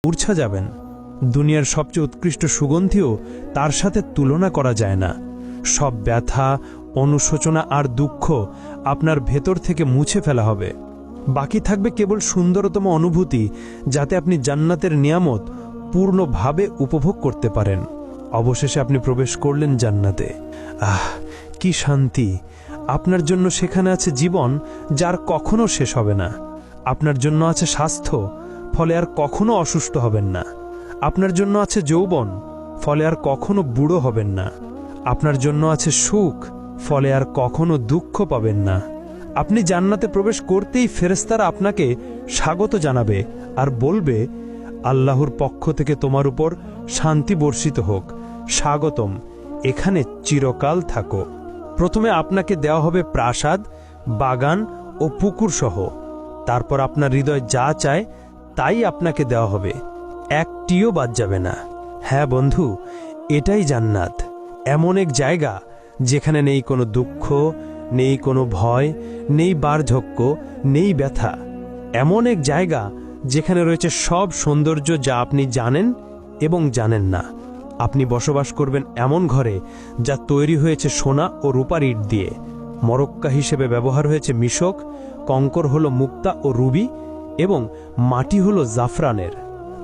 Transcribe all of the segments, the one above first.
মূর্ছা যাবেন। দুনিয়ার সবচেয়ে উৎকৃষ্ট সুগন্ধিও তার সাথে তুলনা করা যায় না। সব ব্যথা, অনুশোচনা আর দুঃখ আপনার ভেতর থেকে মুছে ফেলা হবে। বাকি থাকবে কেবল সুন্দরতম অনুভূতি, যাতে আপনি জান্নাতের নিয়ামত পূর্ণভাবে উপভোগ করতে পারেন। অবশেষে আপনি প্রবেশ করলেন জান্নাতে। আহ, কি শান্তি! আপনার জন্য সেখানে আছে জীবন, যার কখনো শেষ হবে না। আপনার জন্য আছে স্বাস্থ্য, ফলে আর কখনো অসুস্থ হবেন না। আপনার জন্য আছে যৌবন, ফলে আর কখনো বুড়ো হবেন না। আপনার জন্য আছে সুখ, ফলে আর কখনো দুঃখ পাবেন না। আপনি জান্নাতে প্রবেশ করতেই ফেরেশতারা আপনাকে স্বাগত জানাবে আর বলবে, আল্লাহর পক্ষ থেকে তোমার উপর শান্তি বর্ষিত হোক, স্বাগতম, এখানে চিরকাল থাকো। প্রথমে আপনাকে দেওয়া হবে প্রাসাদ, বাগান ও পুকুর সহ। তারপর আপনার হৃদয় যা চায় তাই আপনাকে দেওয়া হবে, একটিও বাদ যাবে না। হ্যাঁ বন্ধু, এটাই জান্নাত। এমন এক জায়গা যেখানে নেই কোনো দুঃখ, নেই কোনো ভয়, নেই বার্ধক্য, নেই ব্যথা। এমন এক জায়গা যেখানে রয়েছে সব সৌন্দর্য যা আপনি জানেন এবং জানেন না। আপনি বসবাস করবেন এমন ঘরে যা তৈরি হয়েছে সোনা ও রূপার ইট দিয়ে। মরক্কা হিসেবে ব্যবহার হয়েছে মিশক, কঙ্কর হল মুক্তা ও রুবি, এবং মাটি হল জাফরানের।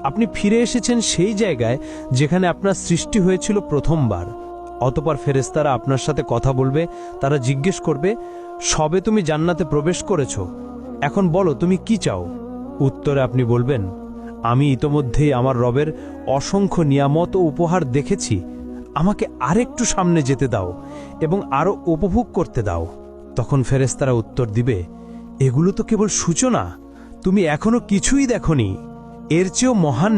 আপনি ফিরে এসেছেন সেই জায়গায় যেখানে আপনার সৃষ্টি হয়েছিল প্রথমবার। অতঃপর ফেরেশতারা আপনার সাথে কথা বলবে। তারা জিজ্ঞেস করবে, সবে তুমি জান্নাতে প্রবেশ করেছ, এখন বলো তুমি কি চাও? উত্তরে আপনি বলবেন, আমি ইতোমধ্যেই আমার রবের অসংখ্য নিয়ামত ও উপহার দেখেছি, আমাকে আরেকটু সামনে যেতে দাও এবং আরো উপভোগ করতে দাও। তখন ফেরেশতারা উত্তর দিবে, এগুলো তো কেবল সূচনা, তুমি এখনো কিছুই দেখনি। এর চেয়েও মহান